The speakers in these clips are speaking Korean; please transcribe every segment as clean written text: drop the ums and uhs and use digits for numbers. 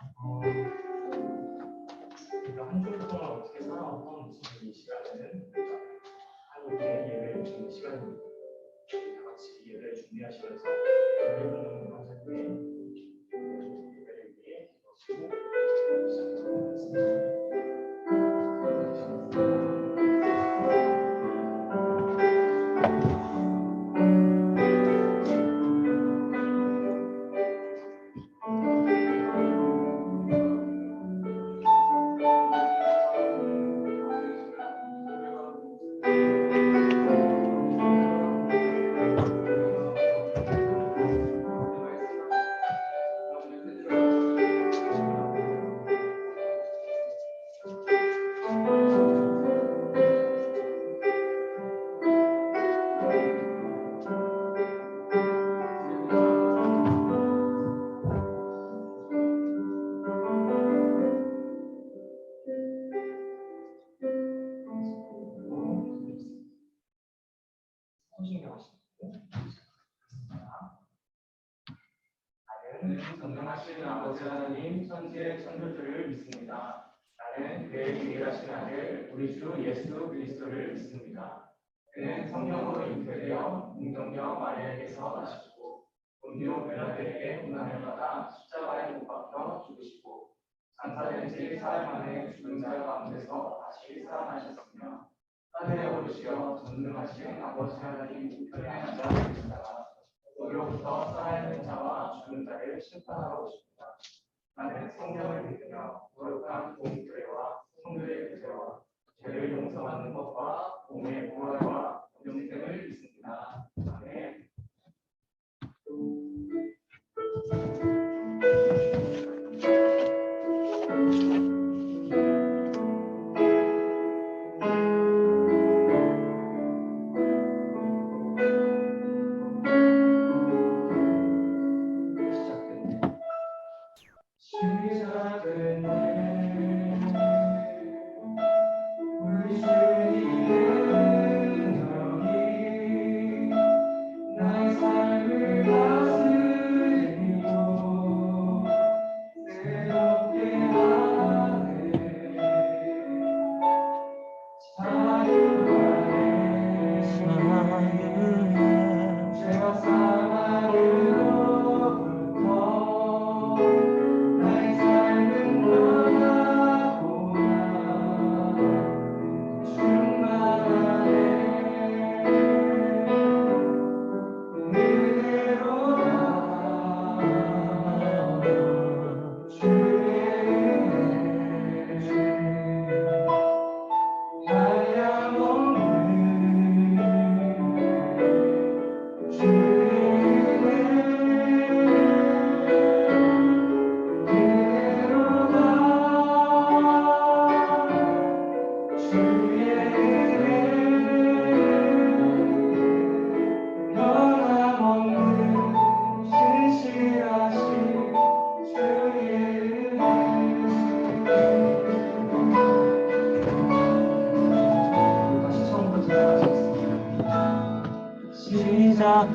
한 주 동안 어떻게 살아왔던 이 시간에는 하나님께 예배를 드리는 시간입니다. 다 같이 예배를 준비하시면서 1분 정도 하실 후에 예배를 위해 기도하시고 시작하도록 하겠습니다. 나는 전능하신 아버지 하나님 천지의 창조주를 믿습니다. 나는 그의 유일하신 아들 우리 주 예수 그리스도를 믿습니다. 그는 성령으로 잉태되어 공정녀 마리아에게서 나시고 본디오 빌라도에게 고난을 받아 십자가에 못 박혀 죽으시고 장사된 지 사흘 만에 죽은 자 가운데서 다시 살아나셨으며 하늘에 오르시어 전능하신 아버지 하나님 우편에 앉아 계시다가 거기로부터 살아있는 자와 죽은 자를 심판하러 오십니다. 나는 성령을 믿으며 거룩한 공교회와 성도의 구제와 죄를 용서받는 것과 몸의 부활과 영생을 믿습니다. 아멘.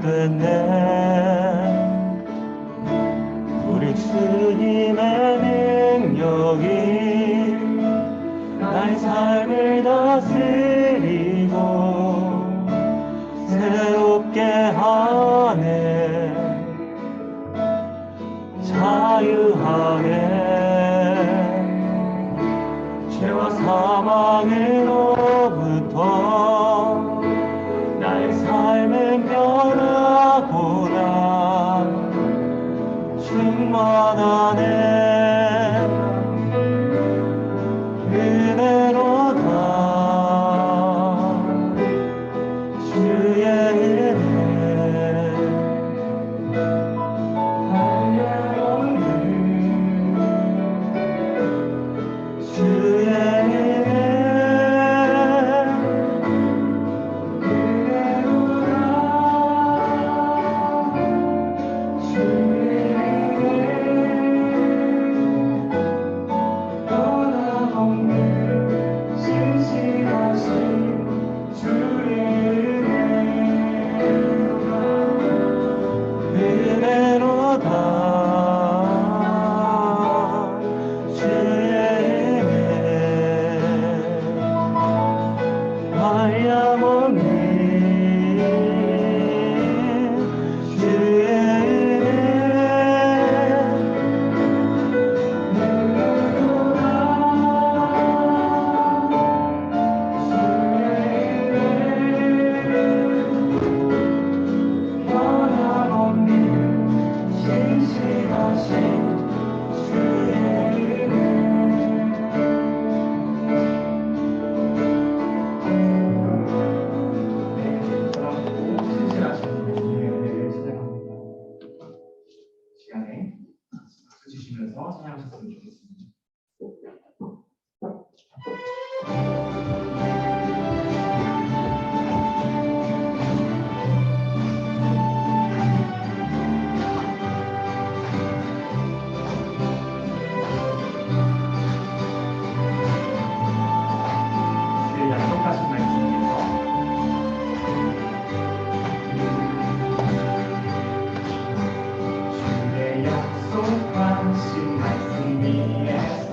끝내 우리 주님의 능력이 나의 삶을 다스리고 새롭게 하네 자유하네 죄와 사망으로부터 나의 삶은 변하구나 충만하네 은혜로다 주의 은혜 한량없는 주의 은혜 부르시면서 찬양하셨으면 좋겠습니다. 그 약속하신 말씀에서 주의 약속하신 말씀 위에서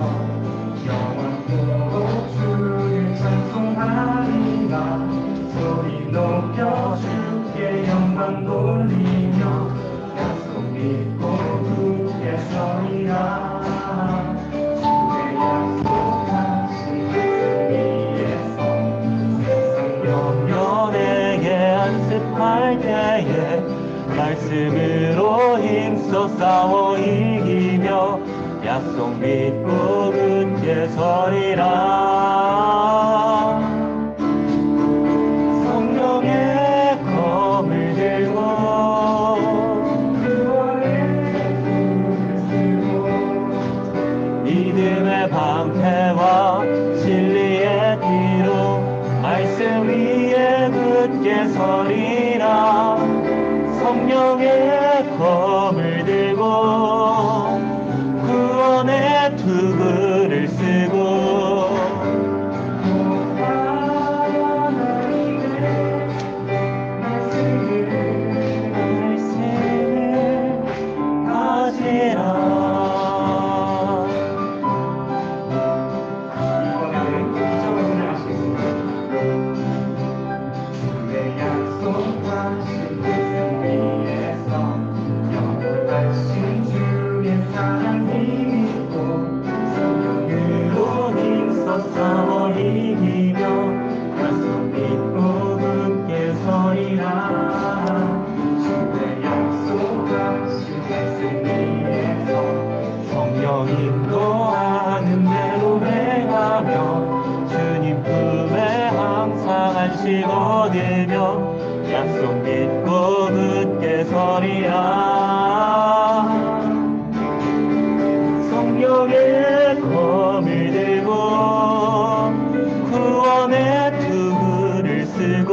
영원토록 주를 찬송하리라. 소리 높여 주께 영광 돌리며 약속 믿고 굳게 서리라. 주의 약속하신 말씀 위에서 세상 영연에게 안습할 때에 말씀으로 힘써 싸워 이기며 약속 믿고 굳게 서리라. 성령의 검을 들고 믿음의 방패와 진리의 뒤로 말씀 위에 굳게 서리라. 성령의 검을 들고 구원의 투구를 쓰고 말씀을 가지라. 이번에는 기적을 찬양하시겠습니다. 주의 약속하신 말씀 위에서 영원하신 주의 사랑 힘입고 성령으로 힘써 싸워 이기며 약속 믿고 굳게 서리라. 주의 약속하신 말씀 위에서 성령 인도하는 대로 행하며 주님 품에 항상 안식 얻으며 약속 믿고 굳게 서리라. 성령의 검을 들고 구원의 투구를 쓰고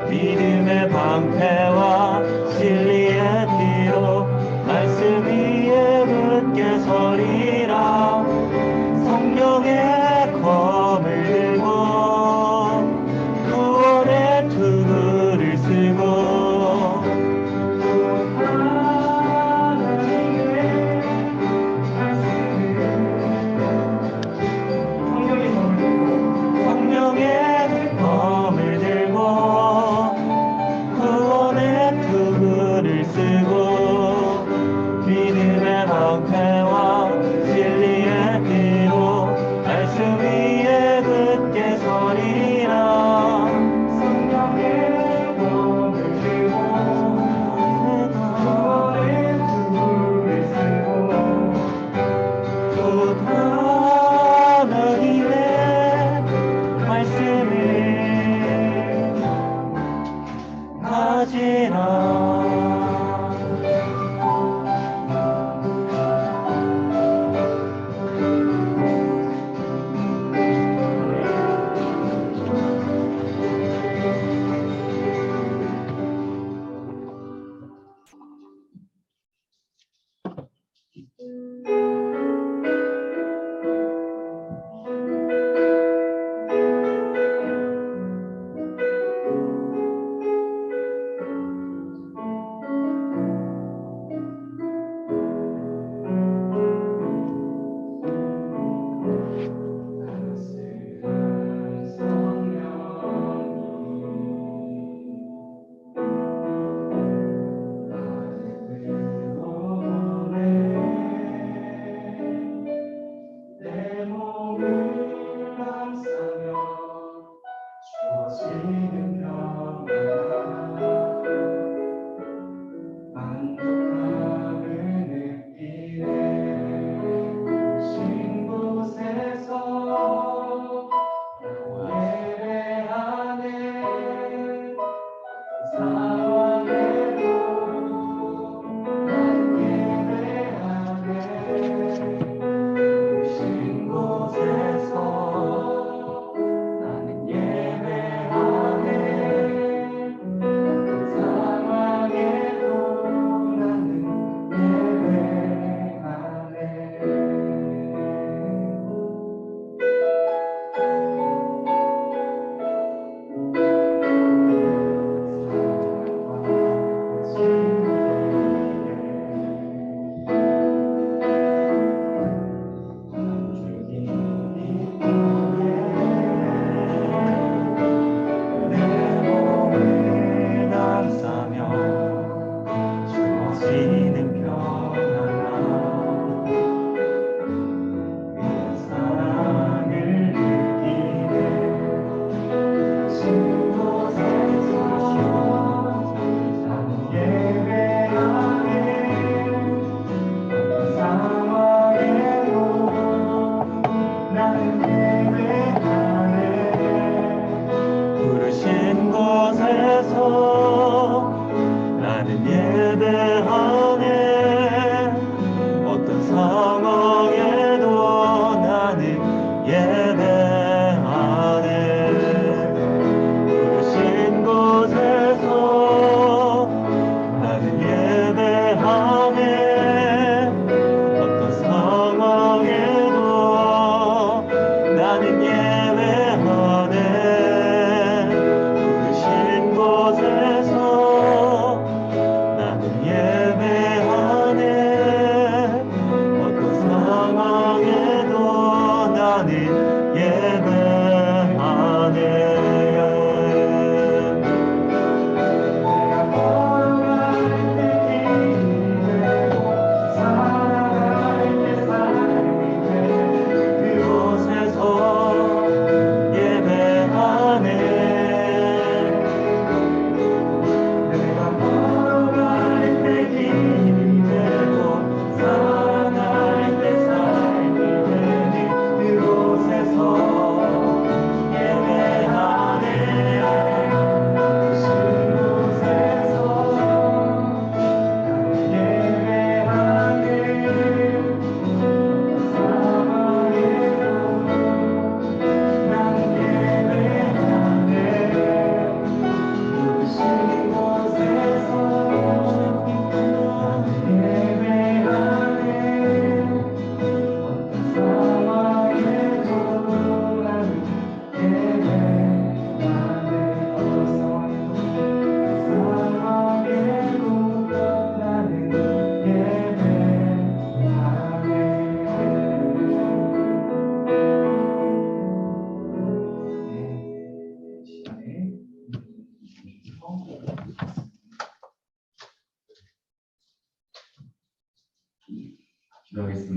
믿음의 방패와 진리의 뒤로 말씀 위에 굳게 서리라. 성령의 검을 들고 구원의 투구를 쓰고 하나님의 성령의 검을 들고 구원의 투구를 쓰고 믿음의 방패와 진리의 뒤로 말씀 위에 굳게 서리라. 성령의 검을 들고 구원의 투구를 쓰고 곧 하나님의 말씀을 가지라. 성령이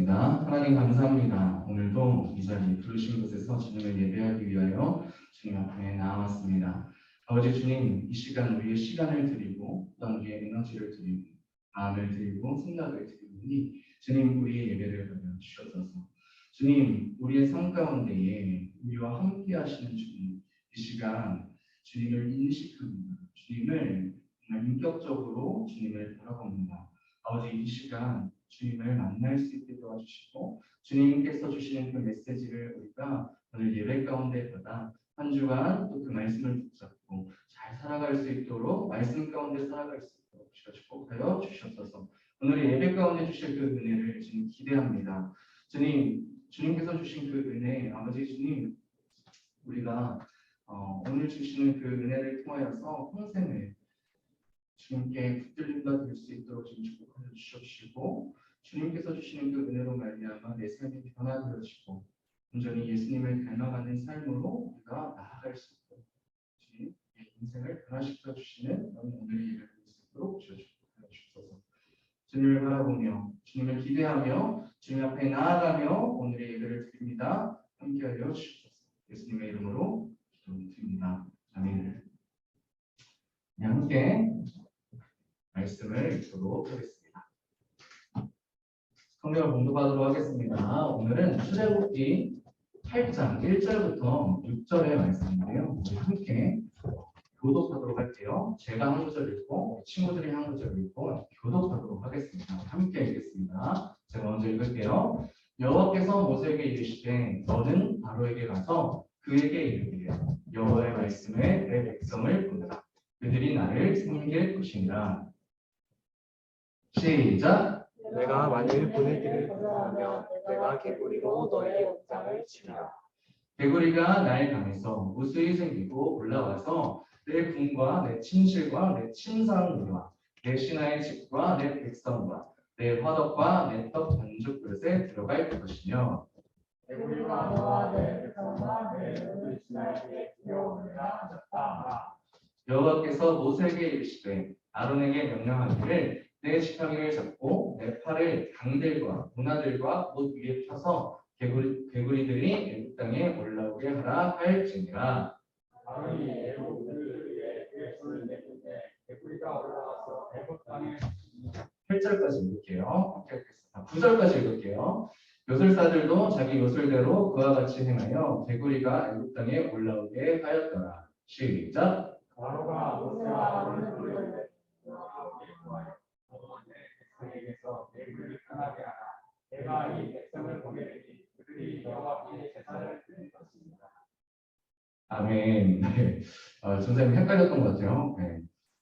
기도하겠습니다. 하나님 감사합니다. 오늘도 이 자리에 부르신 곳에서 주님을 예배하기 위하여 주님 앞에 나왔습니다. 아버지 주님, 이 시간 우리의 시간을 드리고 또한 우리의 에너지를 드리고 마음을 드리고 생각을 드리니 주님 우리의 예배를 받아 주셔서 주님 우리의 삶 가운데에 우리와 함께 하시는 주님 이 시간 주님을 인식합니다. 주님을 정말 인격적으로 주님을 바라봅니다. 아버지 이 시간 주님을 만날 수 있게 도와주시고 주님께서 주시는 그 메시지를 우리가 오늘 예배 가운데 받아 한 주간 또 그 말씀을 붙잡고 잘 살아갈 수 있도록 말씀 가운데 살아갈 수 있도록 축복하여 주시옵소서. 오늘 예배 가운데 주실 그 은혜를 주님 기대합니다. 주님께서 주신 그 은혜 아버지 주님 우리가 오늘 주시는 그 은혜를 통하여서 평생을 주님께 붙들린 바 될 수 있도록 좀 축복하여 주시옵시고 주님께서 주시는 그 은혜로 말미암아 내 삶이 변화되어지고 온전히 예수님을 닮아가는 삶으로 우리가 나아갈 수 있도록 주님 인생을 변화시켜 주시는 오늘의 예배를 볼 수 있도록 축복하여 주옵소서. 주님을 바라보며 주님을 기대하며 주님 앞에 나아가며 오늘의 예배를 드립니다. 함께하여 주옵소서. 예수님의 이름으로 기도드립니다. 아멘. 함께 말씀을 읽도록 하겠습니다. 성경을 공부하도록 하겠습니다. 오늘은 출애굽기 8장 1절부터 6절의 말씀인데요. 우리 함께 교독하도록 할게요. 제가 한 구절 읽고 친구들이 한 구절 읽고 교독하도록 하겠습니다. 함께 읽겠습니다. 제가 먼저 읽을게요. 여호와께서 모세에게 이르시되 너는 바로에게 가서 그에게 이르기를 여호와의 말씀에 내 백성을 보내라. 그들이 나를 섬길 것이니라. 시작. 내가 만일 보내기를 거절하면 내가 개구리로 너희 옥장을 치리라. 개구리가 나의 강에서 무수히 생기고 올라와서 내 궁과 내 침실과 내 침상과 내 신하의 집과 내 백성과 내 화덕과 내 떡 반죽 그릇에 들어갈 것이며 개구리가 너와 내 백성과 내 그 신하에게 들어오느라 하셨다 하라. 여호와께서 모세에게 이르시되 아론에게 명령하기를 내 지팡이를 잡고 내 팔을 강들과 문화들과 옷 위에 펴서 개구리들이 애굽 땅에 올라오게 하라 할지니라. 아론이 애굽을 위해 그의 손을 내밀되 개구리가 올라와서 애굽 땅에 8절까지 읽을게요. 9절까지 읽을게요. 요술사들도 자기 요술대로 그와 같이 행하여 개구리가 애굽 땅에 올라오게 하였더라. 시작. 바로가 모세와 아론을 불렀는데 여호와께 구하여 너는 내 백성에게서 개구리를 떠나게 하라. 내가 이 백성을 보내리니 그들이 여호와께 제사를 드릴 것입니다. 아멘. 네. 선생님 헷갈렸던 것 같아요. 네.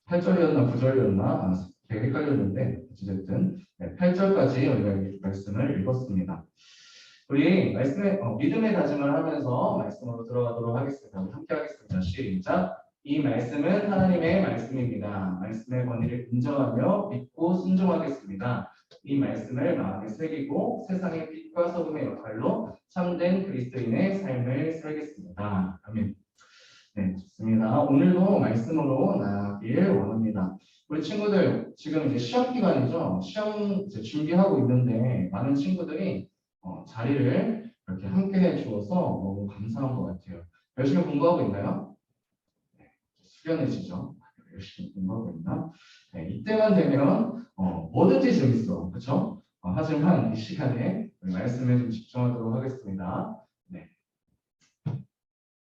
8절이었나 9절이었나 되게 헷갈렸는데 어쨌든 8절까지 우리가 이 말씀을 읽었습니다. 우리 말씀에 믿음의 다짐을 하면서 말씀으로 들어가도록 하겠습니다. 함께 하겠습니다. 시작. 이 말씀은 하나님의 말씀입니다. 말씀의 권위를 인정하며 믿고 순종하겠습니다. 이 말씀을 마음에 새기고 세상의 빛과 소금의 역할로 참된 그리스도인의 삶을 살겠습니다. 아멘. 네, 좋습니다. 오늘도 말씀으로 나아가길 원합니다. 우리 친구들 지금 이제 시험 기간이죠. 시험 이제 준비하고 있는데 많은 친구들이 자리를 이렇게 함께 해주어서 너무 감사한 것 같아요. 열심히 공부하고 있나요? 네, 수련해지죠. 열심히 공부하고 있나? 네, 이때만 되면 뭐든지 재밌어, 그렇죠? 하지만 이 시간에 말씀에 좀 집중하도록 하겠습니다. 네.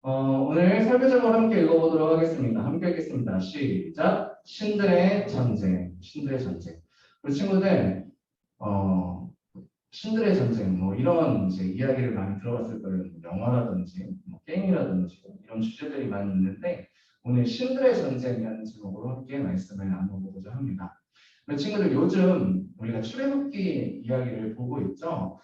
오늘 설교적으로 함께 읽어보도록 하겠습니다. 함께 읽겠습니다. 시작. 신들의 전쟁. 신들의 전쟁. 우리 친구들 신들의 전쟁 뭐 이런 이제 이야기를 많이 들어봤을 거예요. 영화라든지 뭐 게임이라든지 이런 주제들이 많이 있는데 오늘 신들의 전쟁이라는 제목으로 함께 말씀을 나눠보고자 합니다. 우리 친구들 요즘 우리가 출애굽기 이야기를 보고 있죠.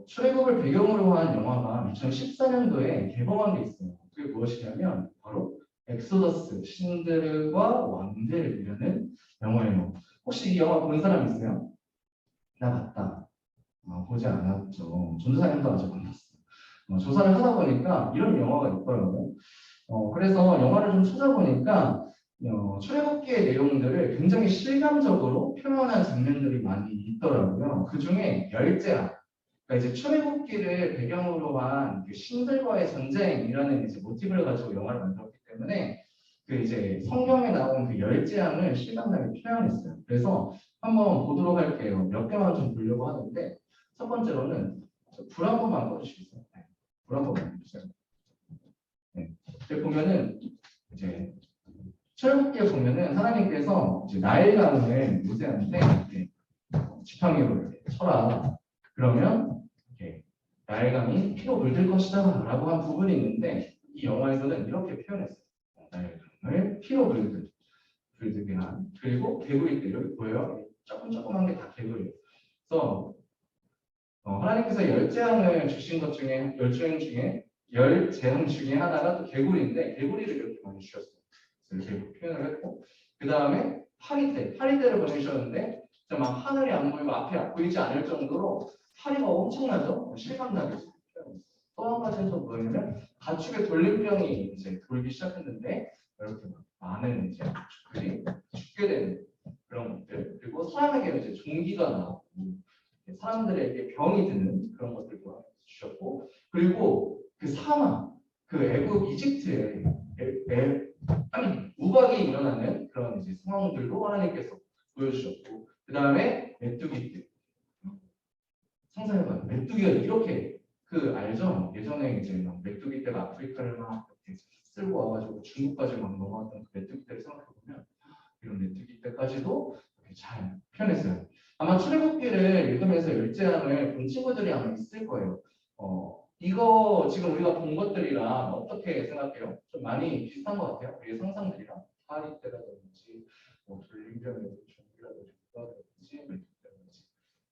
출애굽을 배경으로 한 영화가 2014년도에 개봉한 게 있어요. 그게 무엇이냐면 바로 엑소더스 신들과 왕들이라는 영화예요. 혹시 이 영화 본 사람 있어요? 나 봤다. 보지 않았죠. 전도사님도 아직 안 봤어요. 조사를 하다 보니까 이런 영화가 있더라고요. 그래서 영화를 좀 찾아보니까 출애굽기의 내용들을 굉장히 실감적으로 표현한 장면들이 많이 있더라고요. 그 중에 열제악, 그러니까 이제 출애굽기를 배경으로 한 그 신들과의 전쟁이라는 이제 모티브를 가지고 영화를 만들었기 때문에 그 이제 성경에 나온 그 열 재앙을 실감나게 표현했어요. 그래서 한번 보도록 할게요. 몇 개만 좀 보려고 하는데 첫 번째로는 불 한 번만 꺼주시겠어요? 네, 불 한 번만 꺼주세요. 네. 여기 보면은 이제 출애굽기에 보면은 하나님께서 이제 나일강을 모세한테 이렇게 지팡이로 이렇게 쳐라. 그러면 이렇게 나일강이 피로 물들 것이다라고 한 부분이 있는데 이 영화에서는 이렇게 표현했어요. 나일강을 피로 물들게 한 그리고 개구리들 여기 보여요? 조금조금한 게 다 개구리예요. 그래서 하나님께서 열 재앙을 주신 것 중에 열 재앙 중에 하나가 또 개구리인데 개구리를 이렇게 많이 주셨어요. 그래서 이렇게 표현을 했고 그 다음에 파리떼를 보내셨는데 진짜 막 하늘이 안 보이고 앞이 안 보이지 않을 정도로 파리가 엄청나죠? 실감나게 또 한 가지는 또 뭐냐면 가축의 돌림병이 이제 돌기 시작했는데 이렇게 많은 이제 가축들이 죽게 되는 그런 것들 그리고 사람에게 이제 종기가 나오고 사람들에게 병이 드는 그런 것들도 주셨고 그리고 그 사막 그 애굽 이집트에 우박이 일어나는 그런 이제 상황들도 하나님께서 보여주셨고 그 다음에 메뚜기들 상상해봐요. 메뚜기가 이렇게 그 알죠? 예전에 이제 막 메뚜기 떼가 아프리카를 막 이렇게 쓸고 와가지고 중국까지 막 넘어왔던 그 메뚜기 떼를 생각해보면 이런 메뚜기 떼까지도 잘 표현했어요. 아마 출애굽기를 읽으면서 열재앙을 본 친구들이 아마 있을 거예요. 이거 지금 우리가 본 것들이랑 어떻게 생각해요? 좀 많이 비슷한 것 같아요. 우리의 상상들이랑 파리떼라든지 뭐 돌림병이라든지 종기라든지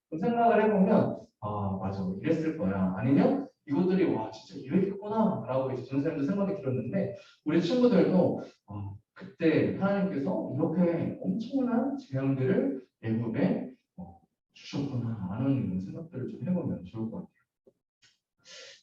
그 생각을 해보면 아 맞아 이랬을 거야. 아니면 이것들이 와 진짜 이랬겠구나 라고 이제 전생도 생각이 들었는데 우리 친구들도 그때 하나님께서 이렇게 엄청난 재앙들을 애굽에 주셨구나 라는 이런 생각들을 좀 해보면 좋을 것 같아요.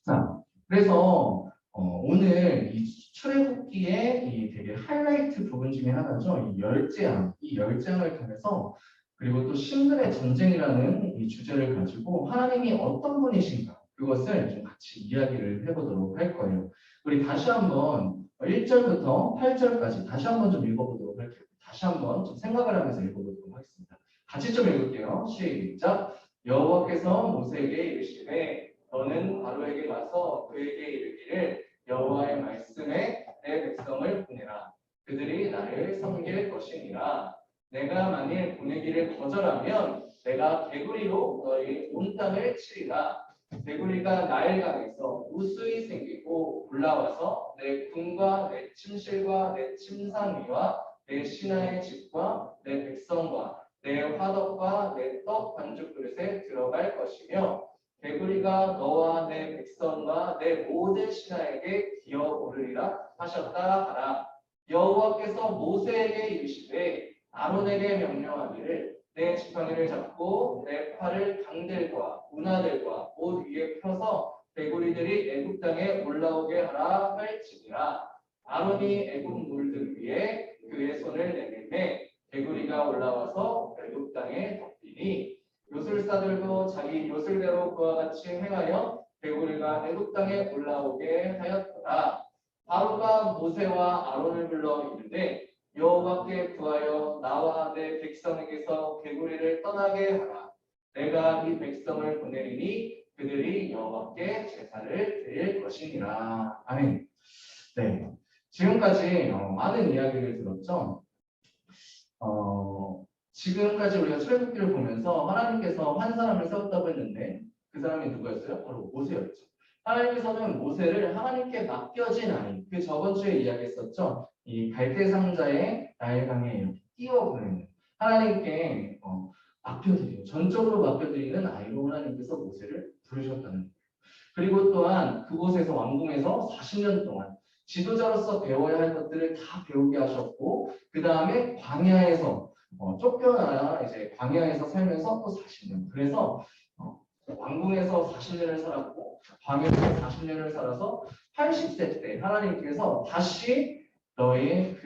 자, 그래서 오늘 이 출애굽기의 이 되게 하이라이트 부분 중에 하나죠. 이 열재앙을 통해서 그리고 또 신들의 전쟁이라는 이 주제를 가지고 하나님이 어떤 분이신가 그것을 좀 같이 이야기를 해보도록 할 거예요. 우리 다시 한번 1절부터 8절까지 다시 한번 좀 읽어보도록 할게요. 다시 한번 좀 생각을 하면서 읽어보도록 하겠습니다. 같이 좀 읽을게요. 시작. 여호와께서 모세에게 이르시되 너는 바로에게 가서 그에게 이르기를 여호와의 말씀에 내 백성을 보내라. 그들이 나를 섬길 것이니라. 내가 만일 보내기를 거절하면 내가 개구리로 너희 온 땅을 치리라. 개구리가 나일강에서 우수히 생기고 올라와서 내 궁과 내 침실과 내 침상 위와 내 신하의 집과 내 백성과 내 화덕과 내 떡 반죽 그릇에 들어갈 것이며 개구리가 너와 내 백성과 내 모든 신하에게 기어오르리라 하셨다 하라. 여호와께서 모세에게 이르시되 아론에게 명령하기를 내 지팡이를 잡고 내 팔을 강들과 운하들과 옷 위에 펴서 개구리들이 애굽 땅에 올라오게 하라 할지니라. 아론이 애굽 물들 위에 그의 손을 내밀매 개구리가 올라와서 애굽 땅에 덮이니 요술사들도 자기 요술대로 그와 같이 행하여 개구리가 애굽 땅에 올라오게 하였더라. 바로가 모세와 아론을 불러 이르되 여호와께 구하여 나와 내 백성에게서 개구리를 떠나게 하라. 내가 이 백성을 보내리니 그들이 여호와께 제사를 드릴 것이니라. 아멘. 네, 지금까지 많은 이야기를 들었죠. 지금까지 우리가 출애굽기를 보면서 하나님께서 한 사람을 세웠다고 했는데 그 사람이 누구였어요? 바로 모세였죠. 하나님께서는 모세를 하나님께 맡겨진 아이, 그 저번 주에 이야기했었죠. 이 갈대 상자에 나일강에 이렇게 띄워 보내는 하나님께 맡겨드리고 전적으로 맡겨드리는 아이로 하나님께서 모세를 부르셨다는 거예요. 그리고 또한 그곳에서 왕궁에서 40년 동안 지도자로서 배워야 할 것들을 다 배우게 하셨고 그 다음에 광야에서 쫓겨나 이제 광야에서 살면서 또 40년 그래서 왕궁에서 40년을 살았고 광야에서 40년을 살아서 80세 때 하나님께서 다시 너의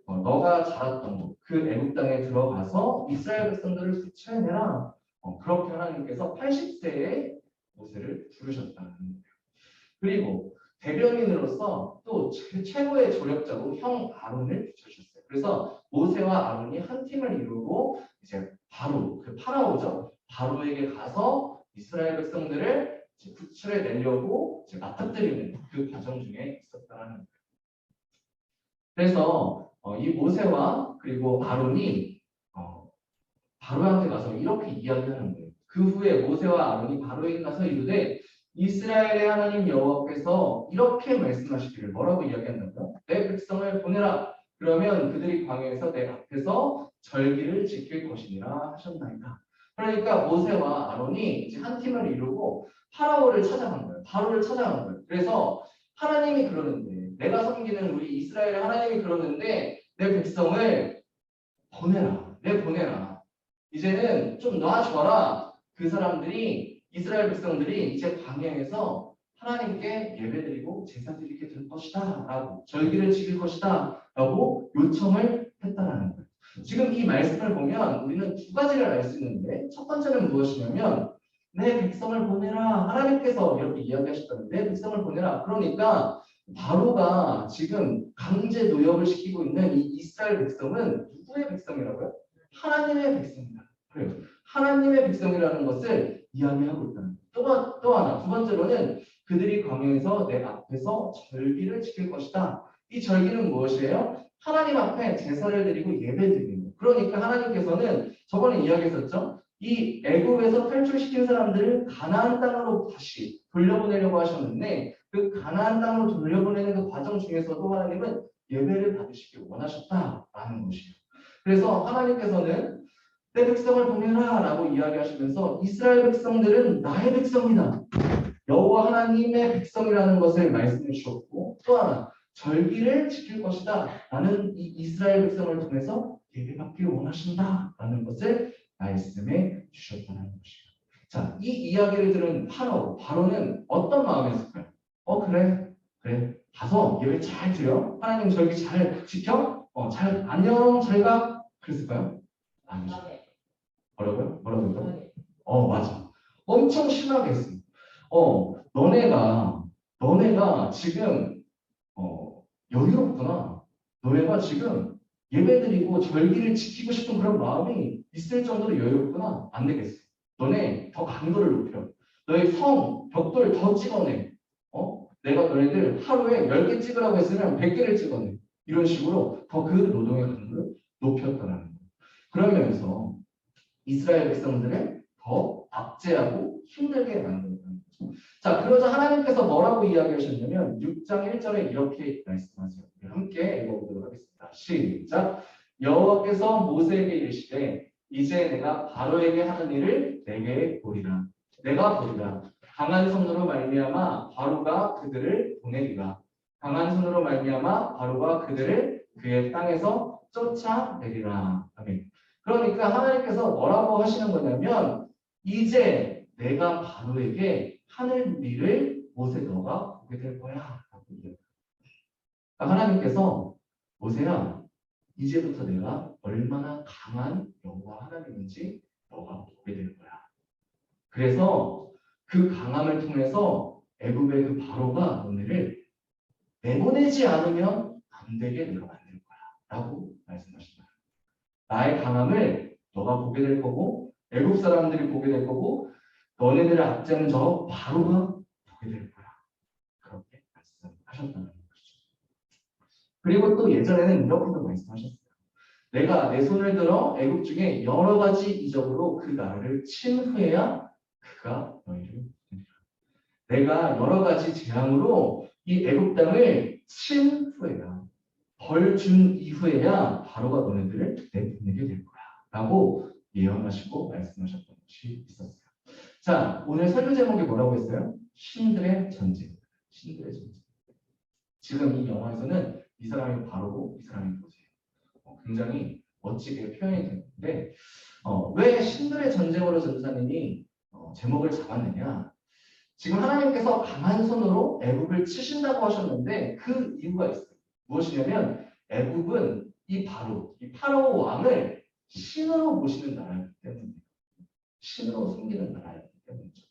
너가 자랐던 그 애굽 땅에 들어가서 이스라엘 백성들을 구출해내라. 그렇게 하나님께서 80세에 그리고 대변인으로서 또 최고의 조력자로 형 아론을 붙여주셨어요. 그래서 모세와 아론이 한 팀을 이루고 이제 바로 그 파라오죠. 바로에게 가서 이스라엘 백성들을 이제 구출해 내려고 이제 맞닥뜨리는 그 과정 중에 있었다는 거예요. 그래서 이 모세와 그리고 아론이 바로한테 가서 이렇게 이야기하는 거예요. 그 후에 모세와 아론이 바로에게 가서 이르되 이스라엘의 하나님 여호와께서 이렇게 말씀하시기를 뭐라고 이야기한다고요? 내 백성을 보내라. 그러면 그들이 광야에서 내 앞에서 절기를 지킬 것이니라 하셨나이다. 그러니까 모세와 아론이 이제 한 팀을 이루고 파라오를 찾아간 거예요. 바로를 찾아간 거예요. 그래서 하나님이 그러는데 내가 섬기는 우리 이스라엘 하나님이 그러는데 내 백성을 보내라. 내 보내라. 이제는 좀 놔줘라. 그 사람들이 이스라엘 백성들이 이제 광야에서 하나님께 예배드리고 제사드리게 될 것이다 라고 절기를 지킬 것이다 라고 요청을 했다라는 거예요. 지금 이 말씀을 보면 우리는 두 가지를 알 수 있는데 첫 번째는 무엇이냐면 내 백성을 보내라. 하나님께서 이렇게 이야기하셨다는 내 백성을 보내라. 그러니까 바로가 지금 강제 노역을 시키고 있는 이 이스라엘 백성은 누구의 백성이라고요? 하나님의 백성이다. 그래요. 하나님의 백성이라는 것을 이야기하고 있다는 거예요. 또 하나, 두 번째로는 그들이 광야에서 내 앞에서 절기를 지킬 것이다. 이 절기는 무엇이에요? 하나님 앞에 제사를 드리고 예배드리는 거예요. 그러니까 하나님께서는 저번에 이야기했었죠. 이 애굽에서 탈출시킨 사람들을 가나안 땅으로 다시 돌려보내려고 하셨는데 그 가나안 땅으로 돌려보내는 그 과정 중에서도 하나님은 예배를 받으시길 원하셨다라는 것이에요. 그래서 하나님께서는 내 백성을 보내라 라고 이야기하시면서 이스라엘 백성들은 나의 백성이다. 여호와 하나님의 백성이라는 것을 말씀해 주셨고 또 하나 절기를 지킬 것이다. 나는 이 이스라엘 백성을 통해서 예배받기를 원하신다. 라는 것을 말씀해 주셨다는 것이에요. 자, 이 이야기를 들은 바로는 어떤 마음이었을까요? 그래. 가서 예배 잘 드려. 하나님 절기 잘 지켜. 잘 안녕 잘 가. 그랬을까요? 아니죠. 뭐라고요? 맞아. 엄청 심하게 했어요. 너네가 지금 여유롭구나. 너네가 지금 예배드리고 절기를 지키고 싶은 그런 마음이 있을 정도로 여유롭구나. 안 되겠어. 너네 더 강도를 높여. 너의 벽돌 더 찍어내. 내가 너네들 하루에 10개 찍으라고 했으면 100개를 찍어내. 이런 식으로 더 그 노동의 강도를 높였다는 거예요. 그러면서 이스라엘 백성들을 더 압제하고 힘들게 만든다는 거죠. 자, 그러자 하나님께서 뭐라고 이야기하셨냐면 6장 1절에 이렇게 말씀하세요. 함께 읽어보도록 하겠습니다. 시작. 여호와께서 모세에게 이르시되 이제 내가 바로에게 하는 일을 내가 보리라. 강한 손으로 말미암아 바로가 그들을 보내리라. 강한 손으로 말미암아 바로가 그들을 그의 땅에서 쫓아내리라. 아멘. 그러니까 하나님께서 뭐라고 하시는 거냐면 이제 내가 바로에게 하는 일을 모세 너가 보게 될 거야. 그러니까 하나님께서 모세야 이제부터 내가 얼마나 강한 여호와 하나님인지 너가 보게 될 거야. 그래서 그 강함을 통해서 애굽의 그 바로가 너네를 내보내지 않으면 안 되게 내가 만들 거야. 라고 말씀하십니다. 나의 강함을 너가 보게 될 거고 애굽 사람들이 보게 될 거고 너네들을 압제하는 저 바로가 보게 될 거야. 그렇게 말씀하셨다는 것이죠. 그리고 또 예전에는 이렇게도 말씀하셨어요. 내가 내 손을 들어 애굽 중에 여러 가지 이적으로 그 나라를 친 후에야 그가 너희를 보내리라. 내가 여러 가지 재앙으로 이 애굽 땅을 친 후에야 벌 준 이후에야 바로가 너네들을 내보내게 될 거야. 라고 예언하시고 말씀하셨던 것이 있었어요. 자, 오늘 설교 제목이 뭐라고 했어요? 신들의 전쟁. 신들의 전쟁. 지금 이 영화에서는 이 사람이 바로고 이 사람이 모세예요. 굉장히 멋지게 표현이 됐는데 왜 신들의 전쟁으로 전도사님이 제목을 잡았느냐? 지금 하나님께서 강한 손으로 애굽을 치신다고 하셨는데 그 이유가 있어요. 무엇이냐면 애굽은 이 파라오 왕을 신으로 모시는 나라이기 때문입니다. 신으로 섬기는 나라이기 때문이죠.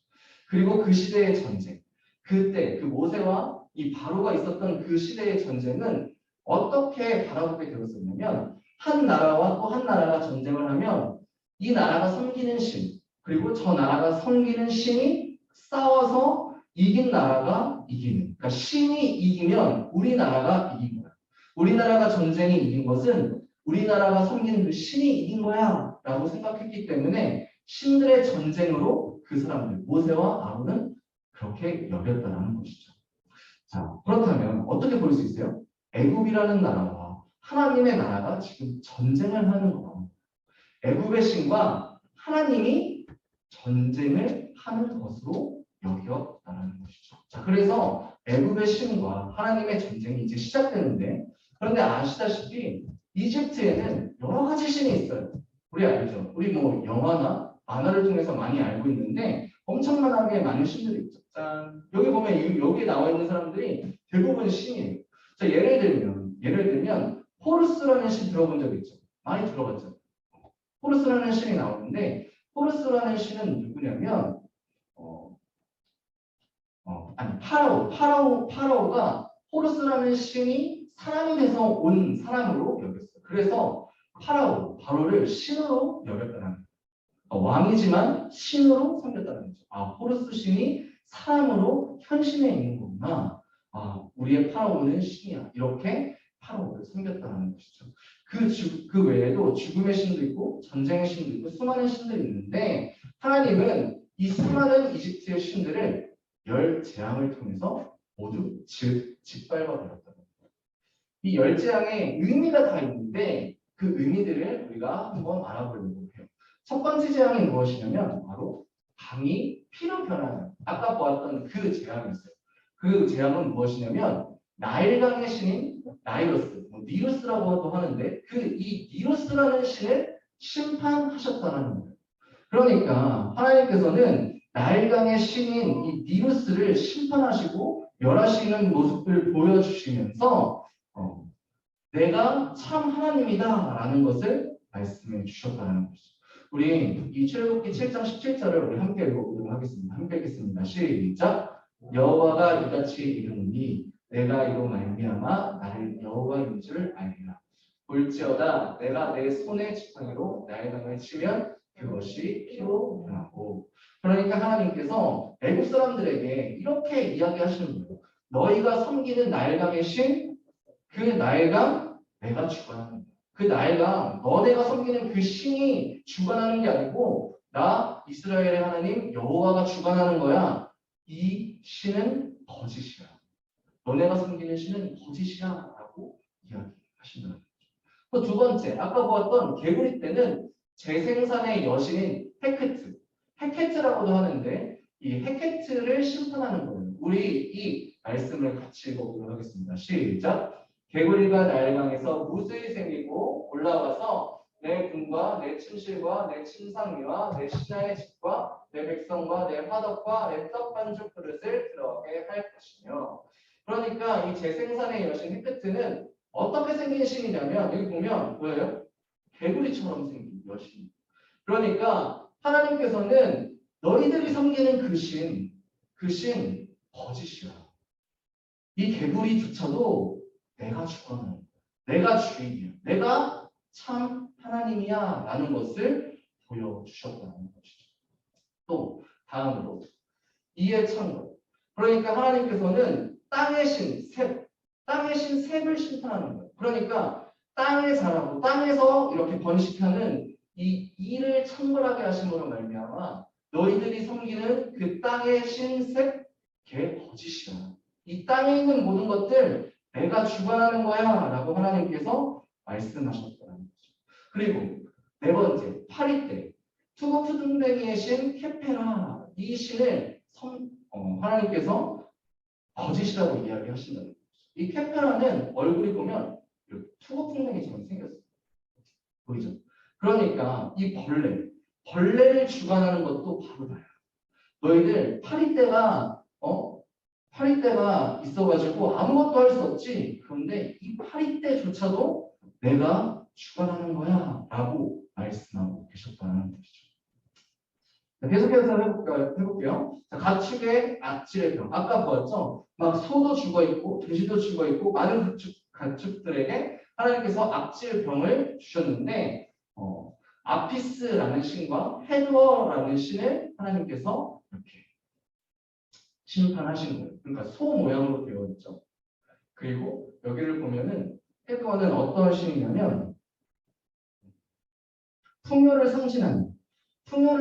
그리고 그 시대의 전쟁, 그때 그 모세와 이 바로가 있었던 그 시대의 전쟁은 어떻게 바라보게 되었었냐면 한 나라와 또 한 나라가 전쟁을 하면 이 나라가 섬기는 신 그리고 저 나라가 섬기는 신이 싸워서 이긴 나라가 이기는. 그러니까 신이 이기면 우리나라가 이긴 거야. 우리나라가 전쟁에 이긴 것은 우리나라가 섬기는 그 신이 이긴 거야 라고 생각했기 때문에 신들의 전쟁으로 그 사람들 모세와 아론은 그렇게 여겼다는 것이죠. 자, 그렇다면 어떻게 볼 수 있어요? 애굽이라는 나라와 하나님의 나라가 지금 전쟁을 하는 거예요. 애굽의 신과 하나님이 전쟁을 하는 것으로 여겼다는 것이죠. 자, 그래서 애굽의 신과 하나님의 전쟁이 이제 시작되는데 그런데 아시다시피 이집트에는 여러 가지 신이 있어요. 우리 알죠? 우리 뭐 영화나 만화를 통해서 많이 알고 있는데 엄청나게 많은 신들이 있죠. 짠. 여기 보면 여기에 나와 있는 사람들이 대부분 신이에요. 자, 예를 들면 호루스라는 신 들어본 적 있죠? 많이 들어봤죠? 호루스라는 신이 나오는데 호루스라는 신은 누구냐면 파라오가 호루스라는 신이 사람이 돼서 온 사람으로 여겼어요. 그래서 바로를 신으로 여겼다는 거예요. 왕이지만 신으로 섬겼다는 거죠. 아, 호루스 신이 사람으로 현신해 있는 거구나. 아, 우리의 파라오는 신이야. 이렇게 파라오를 섬겼다는 것이죠. 그 외에도 죽음의 신도 있고 전쟁의 신도 있고 수많은 신들이 있는데 하나님은 이 수많은 이집트의 신들을 10재앙을 통해서 모두 짓밟아버렸다는 거예요. 이 10재앙의 의미가 다 있는데 그 의미들을 우리가 한번 알아보려고 해요. 첫 번째 재앙이 무엇이냐면 바로 강이 피로 변하는 아까 보았던 그 재앙이었어요. 그 재앙은 무엇이냐면 나일강의 신인 나이로스, 니루스라고도 하는데 이 니루스라는 신을 심판하셨다는 거예요. 그러니까 하나님께서는 나일강의 신인 이 니루스를 심판하시고 멸하시는 모습을 보여주시면서 내가 참 하나님이다라는 것을 말씀해 주셨다는 것이죠. 우리 이 출애굽기 7장 17절을 우리 함께 읽어보도록 하겠습니다. 함께 읽겠습니다. 시작. 여호와가 이같이 이르노니 내가 이로 말미암아 나를 여호와인 줄 알리라. 볼지어다 내가 내 손의 지팡이로 나의 강을 치면 그것이 피로 변하고. 그러니까 하나님께서 애굽 사람들에게 이렇게 이야기하시는 거예요. 너희가 섬기는 나일강의 신, 그 나일강 내가 주관하는 거야. 그 나일강 너네가 섬기는 그 신이 주관하는 게 아니고 나 이스라엘의 하나님 여호와가 주관하는 거야. 이 신은 거짓이야. 너네가 섬기는 신은 거짓이야 라고 이야기하신다는 거죠. 또 두 번째 아까 보았던 개구리 때는 재생산의 여신인 헤케트라고도 하는데 이 헤케트를 심판하는 거예요. 우리 이 말씀을 같이 읽어보도록 하겠습니다. 시작. 개구리가 나일강에서 무수히 생기고 올라와서 내 궁과 내 침실과 내 침상위와 내 신하의 집과 내 백성과 내 화덕과 내 떡반죽 그릇을 들어가게 할 것이며. 그러니까 이 재생산의 여신 헤크트는 어떻게 생긴 신이냐면 여기 보면 뭐예요? 개구리처럼 생긴 여신. 그러니까 하나님께서는 너희들이 섬기는 그 신 거짓이야. 이 개구리조차도 내가 주관하는 거야. 내가 주인이야. 내가 참 하나님이야 라는 것을 보여주셨다는 것이죠. 또 다음으로 이에 창조. 그러니까 하나님께서는 땅의 신 셋을 심판하는 거예요. 그러니까 땅에 자라고 땅에서 이렇게 번식하는 이 이를 창궐하게 하심으로 말미암아 너희들이 섬기는 그 땅의 신 셋 걔 거짓이야. 이 땅에 있는 모든 것들 내가 주관하는 거야 라고 하나님께서 말씀하셨다는 거죠. 그리고 네 번째 파리떼 투구푸둥뱅이의 신 케페라. 이 신을 하나님께서 거짓이라고 이야기하신다는 거죠. 이 케페라는 얼굴이 보면 투구풍뎅이처럼 생겼어요. 보이죠? 그러니까 이 벌레를 주관하는 것도 바로 나야. 너희들 파리떼가 있어가지고 아무것도 할 수 없지. 그런데 이 파리떼조차도 내가 주관하는 거야 라고 말씀하고 계셨다는 것이죠. 자, 계속해서 해볼게요. 자, 가축의 악질의 병. 아까 보았죠? 막 소도 죽어 있고 돼지도 죽어 있고 많은 가축들에게 하나님께서 악질 병을 주셨는데 아피스라는 신과 헤드어라는 신을 하나님께서 이렇게 심판하신 거예요. 그러니까 소 모양으로 되어 있죠. 그리고 여기를 보면은 헤드어는 어떤 신이냐면 풍요를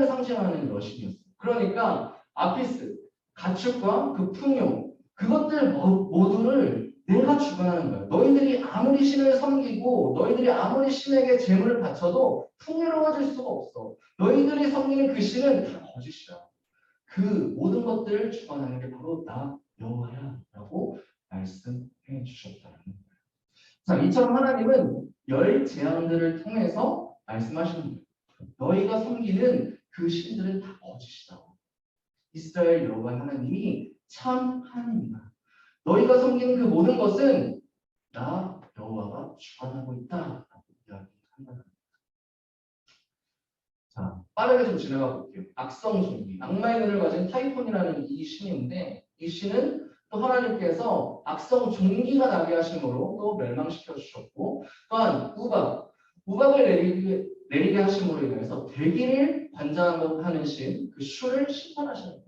상징하는 여신이었어요. 그러니까 아피스, 가축과 그 풍요, 그것들 모두를 내가 주관하는 거야. 너희들이 아무리 신을 섬기고 너희들이 아무리 신에게 재물을 바쳐도 풍요로워질 수가 없어. 너희들이 섬기는 그 신은 다 거짓이야. 그 모든 것들을 주관하는 게 바로 나 여호와야 라고 말씀해 주셨다는 거예요. 자, 이처럼 하나님은 열 재앙들을 통해서 말씀하시는 거예요. 너희가 섬기는 그 신들은 다 거짓이다. 이스라엘 여호와 하나님이 참 하나님이다. 너희가 섬기는 그 모든 것은 나 여호와가 주관하고 있다라고 이야기한다. 자, 빠르게 좀 지나가 볼게요. 악성 종기, 악마의 눈을 가진 타이폰이라는 이 신인데 이 신은 또 하나님께서 악성 종기가 나게 하심으로 또 멸망시켜 주셨고 또한 우박을 내리게 하심으로 인해서 대기를 관장하는 신, 그 슈를 심판하시는 거예요.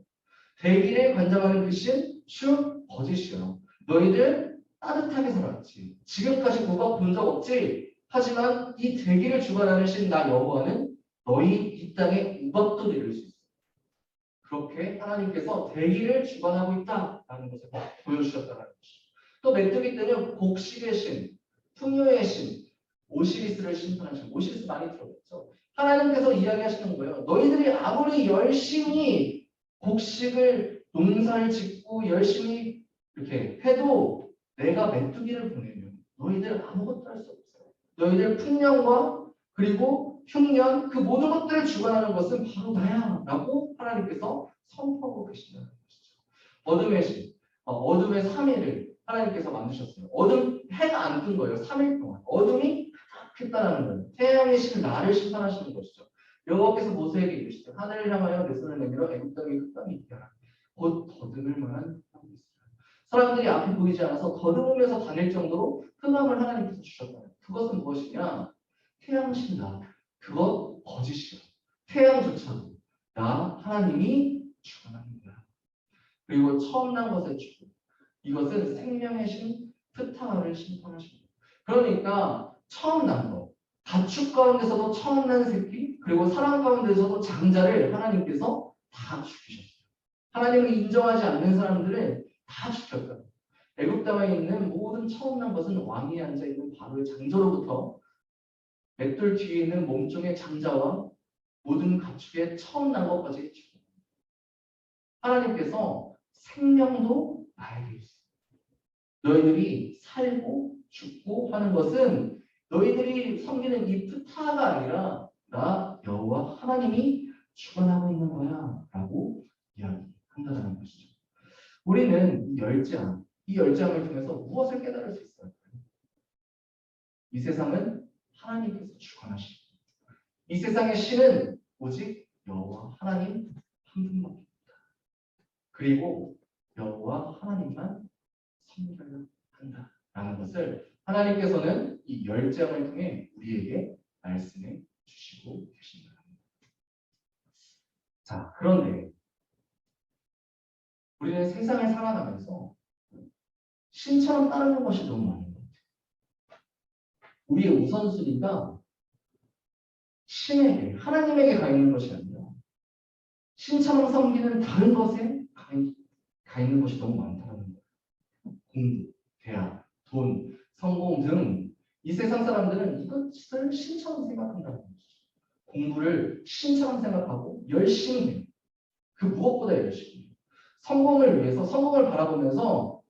대기를 관장하는 그 신, 슈 거짓이요. 너희들 따뜻하게 살았지. 지금까지 우박 본 적 없지. 하지만 이 대기를 주관하는 신 나 여호와는 너희 이 땅에 우박도 내릴 수 있어. 그렇게 하나님께서 대기를 주관하고 있다라는 것을 보여주셨다는 것이죠. 또 메뚜기 때는 곡식의 신, 풍요의 신, 오시리스를 심판하시는 오시리스 많이 들어봤죠. 하나님께서 이야기하시는 거예요. 너희들이 아무리 열심히 곡식을 농사를 짓고 열심히 이렇게 해도 내가 메뚜기를 보내면 너희들 아무것도 할 수 없어요. 너희들 풍년과 그리고 흉년 그 모든 것들을 주관하는 것은 바로 나야 라고 하나님께서 선포하고 계신다는 것이죠. 어둠의 신, 어둠의 3일을 하나님께서 만드셨어요. 해가 안 뜬 거예요. 3일 동안. 어둠이 했다라는 거예요. 태양의 신 나를 심판하시는 것이죠. 여호와께서 모세에게 이르시되 하늘을 향하여 내 손을 내밀어 애굽 땅에 흑암이 있게 하라. 곧 더듬을 만한 흑암이 있으라. 사람들이 앞이 보이지 않아서 더듬으면서 다닐 정도로 흑암을 하나님께서 주셨다. 그것은 무엇이냐? 태양신 나. 그것 거짓이야. 태양조차도 나 하나님이 주관하는 거야. 그리고 처음 난 것의 주. 이것은 생명의 신 프타하를 심판하십니다. 그러니까 처음 난 것, 가축 가운데서도 처음 난 새끼, 그리고 사람 가운데서도 장자를 하나님께서 다 죽이셨어요. 하나님을 인정하지 않는 사람들을 다 죽였다. 애굽 땅에 있는 모든 처음 난 것은 왕위에 앉아 있는 바로의 장자로부터 맷돌 뒤에 있는 몸종의 장자와 모든 가축의 처음 난 것까지 죽였다. 하나님께서 생명도 나에게 있어. 너희들이 살고 죽고 하는 것은 너희들이 섬기는 이 프타가 아니라 나 여호와 하나님이 주관하고 있는 거야 라고 이야기한다는 것이죠. 우리는 이 열장을 통해서 무엇을 깨달을 수 있어요? 이 세상은 하나님께서 주관하시고 이 세상의 신은 오직 여호와 하나님 한 분밖에 없다. 그리고 여호와 하나님만 섬겨야 한다라는 것을 하나님께서는 이 열장을 통해 우리에게 말씀해 주시고 계십니다. 자, 그런데 우리는 세상에 살아가면서 신처럼 따르는 것이 너무 많은 것 같아요. 우리의 우선순위가 신에게, 하나님에게 가 있는 것이 아니라 신처럼 섬기는 다른 것에 가 있는 것이 너무 많다는 거예요. 공부, 대학, 돈, 성공 등 이 세상 사람들은 이것을 신처럼 생각한다는 것이죠. 공부를 신처럼 생각하고 열심히 해요. 그 무엇보다 열심히 해요. 성공을 위해서 성공을 바라보면서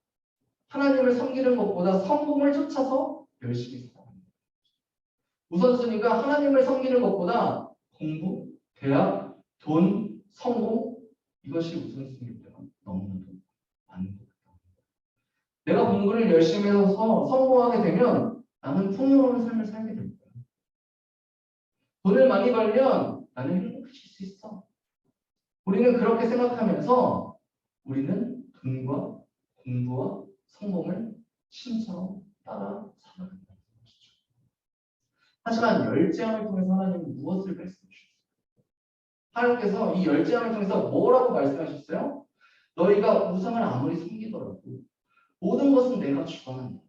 하나님을 섬기는 것보다 성공을 쫓아서 열심히 살아갑니다. 우선순위가 하나님을 섬기는 것보다 공부, 대학, 돈, 성공 이것이 우선순위가 너무나도 많은 것 같다. 내가 공부를 열심히 해서 성공하게 되면 나는 풍요로운 삶을 살게 될 거야. 돈을 많이 벌면 나는 행복해질 수 있어. 우리는 그렇게 생각하면서 우리는 돈과 공부와 성공을 신처럼 따라 살아간다는 것이죠. 하지만 열재앙을 통해서 하나님은 무엇을 말씀해 주셨어요? 하나님께서 이 열재앙을 통해서 뭐라고 말씀하셨어요? 너희가 우상을 아무리 섬기더라도 모든 것은 내가 주관한다.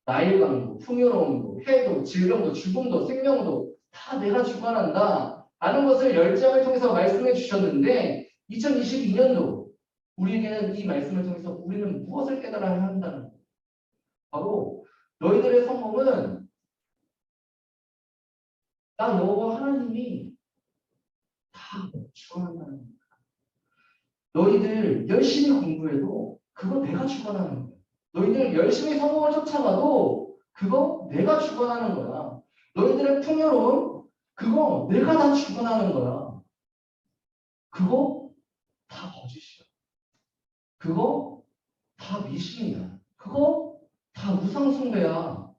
나일강도, 풍요로움도, 해도, 질병도, 죽음도, 생명도 다 내가 주관한다. 라는 것을 열재앙을 통해서 말씀해 주셨는데 2022년도 우리에게는 이 말씀을 통해서 우리는 무엇을 깨달아야 한다는 거예요. 바로 너희들의 성공은 나 여호와 하나님이 다 주관한다는 거예요. 너희들 열심히 공부해도 그거 내가 주관하는 거야. 너희들 열심히 성공을 쫓아가도 그거 내가 주관하는 거야. 너희들의 풍요로움 그거 내가 다 주관하는 거야. 그거 다 거짓이야. 그거 다 미신이야. 그거 다 우상 숭배야.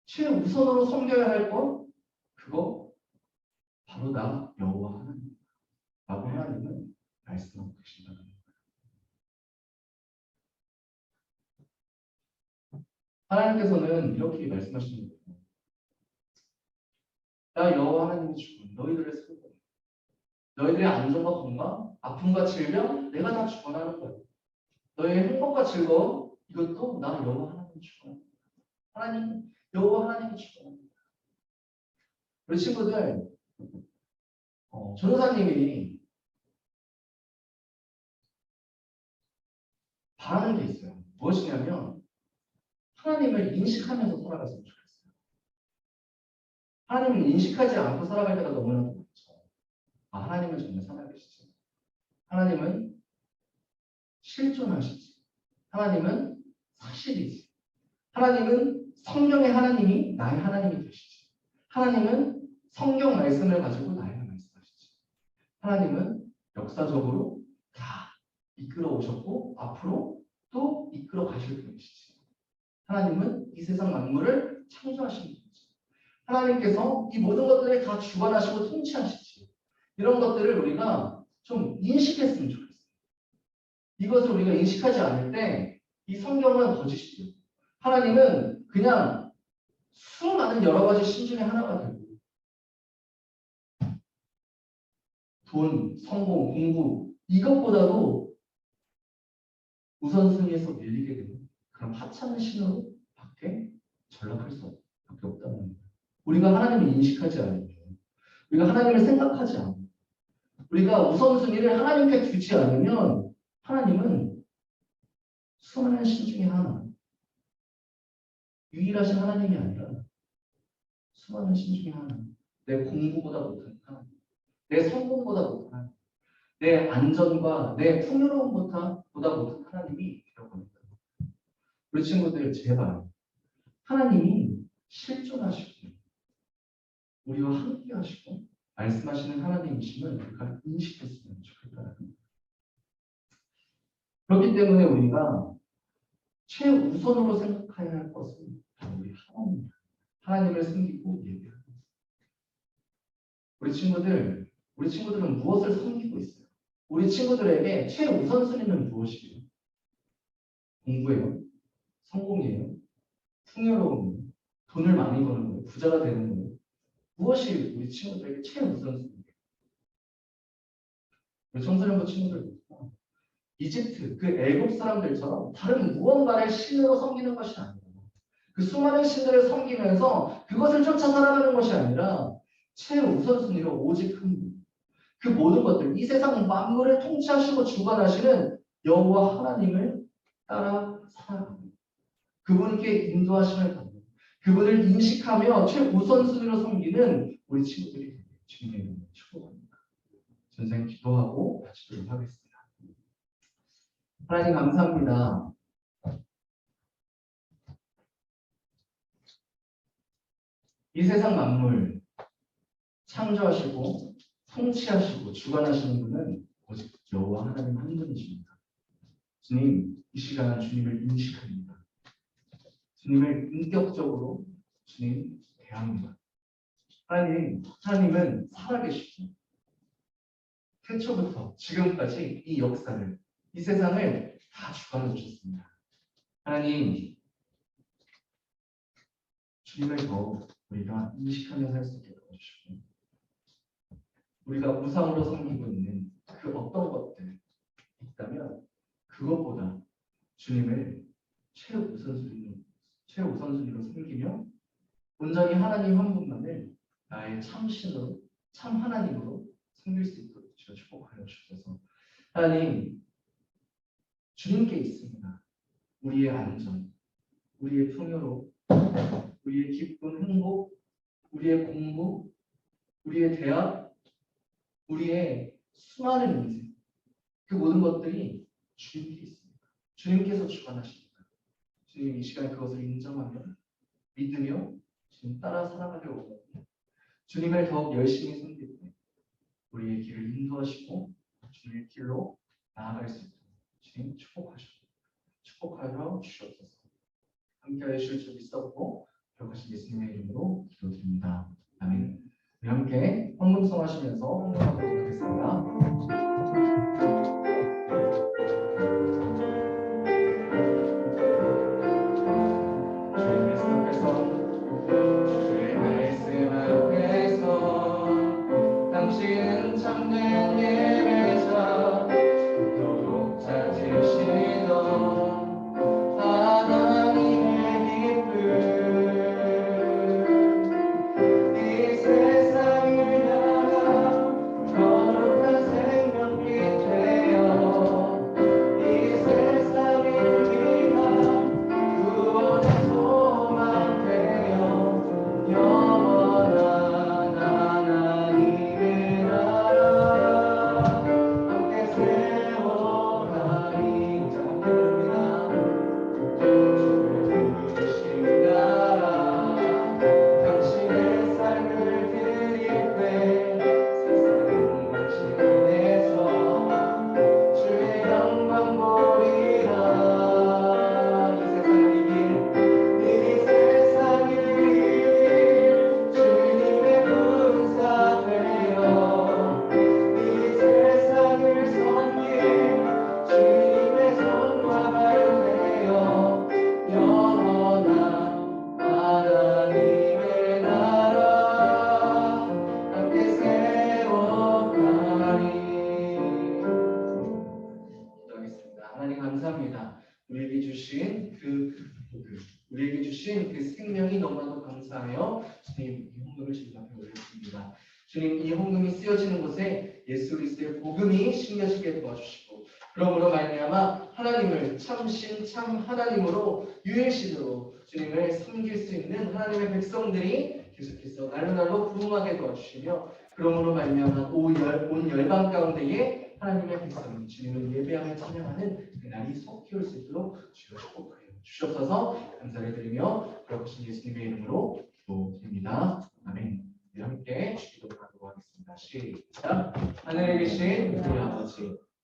최우선으로 섬겨야 할 것 그거 바로 나 여호와 하나님. 라고 하나님은 말씀하고 계신다는 거예요. 하나님께서는 이렇게 말씀하시는 거예요. 나 여호와 하나님이 주권, 너희들의 성공, 너희들의 안전과 건강, 아픔과 질병, 내가 다 주권하는 거예요. 너희의 행복과 즐거움, 이것도 나 여호와 하나님이 주권합니다. 하나님, 여호와 하나님이 주권합니다. 우리 친구들, 전도사님이 바라는 게 있어요. 무엇이냐면 하나님을 인식하면서 살아갔으면 좋겠어요. 하나님을 인식하지 않고 살아갈 때가 너무나도 많죠. 하나님은 정말 살아계시지. 하나님은 실존하시지. 하나님은 사실이지. 하나님은 성경의 하나님이 나의 하나님이 되시지. 하나님은 성경 말씀을 가지고 나에게 말씀하시지. 하나님은 역사적으로 다 이끌어 오셨고 앞으로 또 이끌어 가실 분이시지. 하나님은 이 세상 만물을 창조하신 분이지. 하나님께서 이 모든 것들을 다 주관하시고 통치하시지. 이런 것들을 우리가 좀 인식했으면 좋겠어요. 이것을 우리가 인식하지 않을 때 이 성경은 거짓이에요. 하나님은 그냥 수많은 여러 가지 신 중에 하나가 되고 돈, 성공, 공부 이것보다도 우선순위에서 밀리게 되는 그런 하찮은 신으로 밖에 전락할 수밖에 없다는 거예요. 우리가 하나님을 인식하지 않으면 우리가 하나님을 생각하지 않으면 우리가 우선순위를 하나님께 두지 않으면 하나님은 수많은 신 중에 하나 유일하신 하나님이 아니라 수많은 신 중에 하나 내 공부보다 못한 하나님 내 성공보다 못한 하나님 내 안전과 내 풍요로움보다 못한 하나님이 되어버린다. 우리 친구들 제발 하나님이 실존하시고 우리와 함께 하시고 말씀하시는 하나님이심을 우리가 인식했으면 좋겠다는 거예요. 그렇기 때문에 우리가 최우선으로 생각해야 할 것은 바로 우리 하나님입니다. 하나님을 섬기고 예배하는 것. 우리 친구들은 무엇을 섬기고 있어요? 우리 친구들에게 최우선순위는 무엇이에요? 공부예요? 성공이에요? 풍요로움이에요? 돈을 많이 버는 거예요? 부자가 되는 거예요? 무엇이 우리 친구들에게 최우선순위예요? 우리 청소년부 친구들 이집트 그 애국 사람들처럼 다른 무언가를 신으로 섬기는 것이 아니라 그 수많은 신들을 섬기면서 그것을 쫓아 살아가는 것이 아니라 최우선순위로 오직 한 분. 그 모든 것들 이 세상 만물을 통치하시고 주관하시는 여호와 하나님을 따라 살아가는 그분께 인도하심을 받는 그분을 인식하며 최우선순위로 섬기는 우리 친구들이 되길 주님의 이름으로 축복합니다. 전생 기도하고 마치도록 하겠습니다. 하나님 감사합니다. 이 세상 만물 창조하시고 통치하시고 주관하시는 분은 오직 여호와 하나님 한 분이십니다. 주님, 이 시간 주님을 인식합니다. 주님을 인격적으로 주님 대합니다. 하나님은 살아계시고 태초부터 지금까지 이 역사를, 이 세상을 다 주관해 주셨습니다. 하나님, 주님을 더욱 우리가 인식하며 살 수 있게 도와주시고, 우리가 우상으로 섬기고 있는 그 어떤 것들 있다면 그것보다 주님을 최우선순위로 섬기며 온전히 하나님 한 분만을 나의 참신으로, 참 하나님으로 섬길 수 있도록 주여 축복하여 주셔서, 하나님, 주님께 있습니다. 우리의 안전, 우리의 풍요로, 우리의 기쁨, 행복, 우리의 공부, 우리의 대학, 우리의 수많은 인생, 그 모든 것들이 주님께 있습니다. 주님께서 주관하십니다. 주님 이 시간에 그것을 인정하며 믿으며 주님 따라 살아가기를 원합니다. 주님을 더욱 열심히 섬길 때 우리의 길을 인도하시고 주님의 길로 나아갈 수 있도록 주님 축복하여 주시옵소서. 함께하여 주실 줄 믿사옵고 기억하신 예수님의 이름으로 기도드립니다. 아멘. 우리 함께 헌금송하시면서 헌금하도록 하겠습니다. 당신은 참된 예배자 도록 찾으시던 하나님의 기쁨 이 세상을 향한 거룩한 생명빛 되어 이 세상을 위한 구원의 소망 되어 영원한 하나님의 나라 함께 세워가리. 자, 함께 부릅니다. 주를 부르신 나라 당신의 삶을 드릴 때 세상은 당신 안에서 주의 영광 보리라. 이 세상을 이길 주님의 군사 되어 이 세상을 섬길 주님의 손과 발 되어 영원한 하나님의 나라 함께 세워가리. 기도하겠습니다. 하나님 감사합니다. 우리에게 주신 그 생명이 너무나도 감사하여 주님 이 헌금을 주님 앞에 올렸습니다. 주님 이 헌금이 쓰여지는 곳에 예수 그리스도의 복음이 심겨지게 도와주시고 그러므로 말미암아 하나님을 참신 참 하나님으로 유일신으로 주님을 섬길 수 있는 하나님의 백성들이 계속해서 날로 부흥하게 도와주시며 그러므로 말미암아 온 열방 가운데에 하나님의 백성이 주님을 예배하며 찬양하는 그 날이 속히 올 수 있도록 주여 축복하여 주시옵소서. 감사를 드리며 그러신 예수님의 이름으로 기도드립니다. 아멘. 우리 함께 기도하도록 하겠습니다. 시작. 하늘에 계신 우리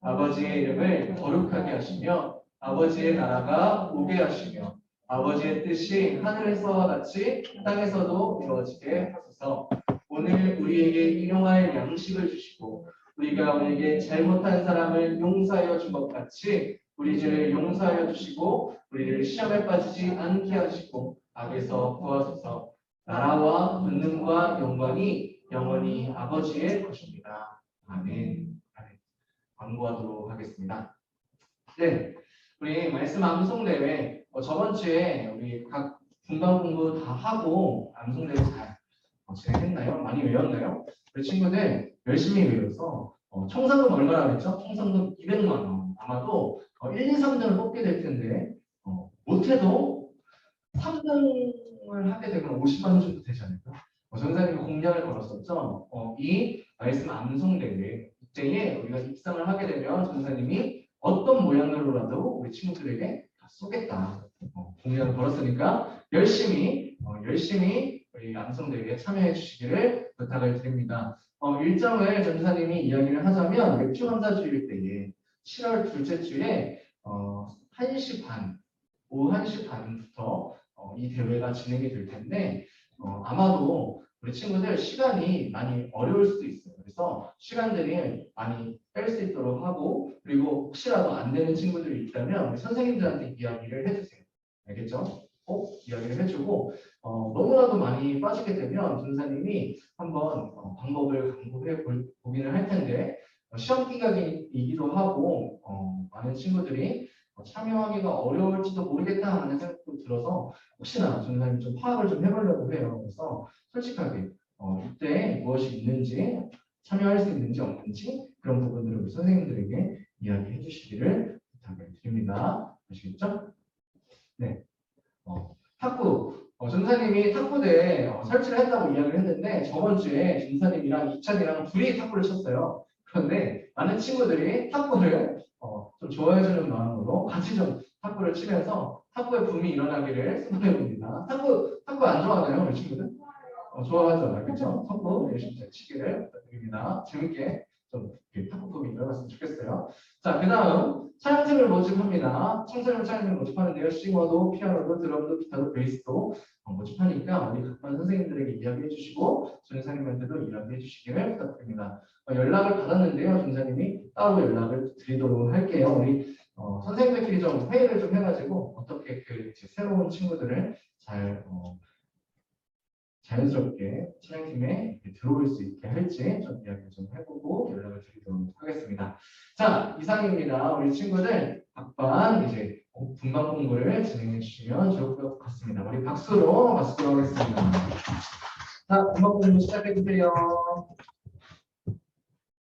아버지의 이름을 거룩하게 하시며 아버지의 나라가 오게 하시며 아버지의 뜻이 하늘에서와 같이 땅에서도 이루어지게 하소서. 오늘 우리에게 일용할 양식을 주시고 우리가 우리에게 잘못한 사람을 용서하여 준 것 같이 우리 죄를 용서하여 주시고 우리를 시험에 빠지지 않게 하시고 악에서 구하소서. 나라와 권능과 영광이 영원히 아버지의 것입니다. 아멘. 아멘. 광고하도록 하겠습니다. 네, 우리 말씀 암송 대회 저번 주에 우리 각 분반 공부 다 하고 암송 대회 잘 진행했나요? 많이 외웠나요? 우리 친구들 열심히 외워서 총상금 얼마나 했죠? 총상금 200만 원. 아마도 1, 2, 3등을 뽑게 될 텐데 못해도 3등을 하게 되면 50만 원 정도 되지 않을까? 전사님이 공약을 걸었었죠. 이 말씀 암송 대회 이때에 우리가 입상을 하게 되면 전사님이 어떤 모양으로라도 우리 친구들에게 다 쏘겠다. 공약을 걸었으니까 열심히 우리 암송 대회에 참여해 주시기를 부탁을 드립니다. 일정을 전사님이 이야기를 하자면 맥주 감사주일 때에 7월 둘째 주에 1시 반, 오후 1시 반부터 이 대회가 진행이 될 텐데 아마도 우리 친구들 시간이 많이 어려울 수도 있어요. 그래서 시간들이 많이 뺄 수 있도록 하고 그리고 혹시라도 안 되는 친구들이 있다면 우리 선생님들한테 이야기를 해주세요. 알겠죠? 꼭 이야기를 해주고 너무나도 많이 빠지게 되면 전사님이 한번 방법을 강구해 보기는 할 텐데 시험 기간이기도 하고 많은 친구들이 참여하기가 어려울지도 모르겠다 하는 생각도 들어서 혹시나 전사님 좀 파악을 좀 해보려고 해요. 그래서 솔직하게 이때 무엇이 있는지 참여할 수 있는지 없는지 그런 부분들을 우리 선생님들에게 이야기해 주시기를 부탁을 드립니다. 아시겠죠? 네. 탁구. 전사님이 탁구대에 설치를 했다고 이야기를 했는데 저번 주에 전사님이랑 이찬이랑 둘이 탁구를 쳤어요. 그런데 많은 친구들이 탁구를 좀 좋아해주는 마음으로 같이 좀 탁구를 치면서 탁구의 붐이 일어나기를 소망해 봅니다. 탁구 안 좋아하나요, 우리 친구들? 좋아하죠, 그렇죠? 탁구 열심히 잘 치기를 부탁드립니다. 재밌게 좀 탁구 붐이 일어났으면 좋겠어요. 자, 그다음 차량팀을 모집합니다. 청소년 차량팀을 모집하는데요. 싱어도, 피아노도, 드럼도, 기타도, 베이스도 모집하니까 우리 각반 선생님들에게 이야기해 주시고 전사님한테도 이야기해 주시기를 부탁드립니다. 연락을 받았는데요. 전사님이 따로 연락을 드리도록 할게요. 우리 선생님들끼리 좀 회의를 좀 해가지고 어떻게 그 새로운 친구들을 잘 자연스럽게 차량팀에 들어올 수 있게 할지 좀 이야기 좀 해보고 연락을 드리도록 하겠습니다. 자, 이상입니다. 우리 친구들 각반 이제 분반 공부를 진행해 주시면 좋을 것 같습니다. 우리 박수로 하겠습니다. 자, 분반 공부 시작해 주세요.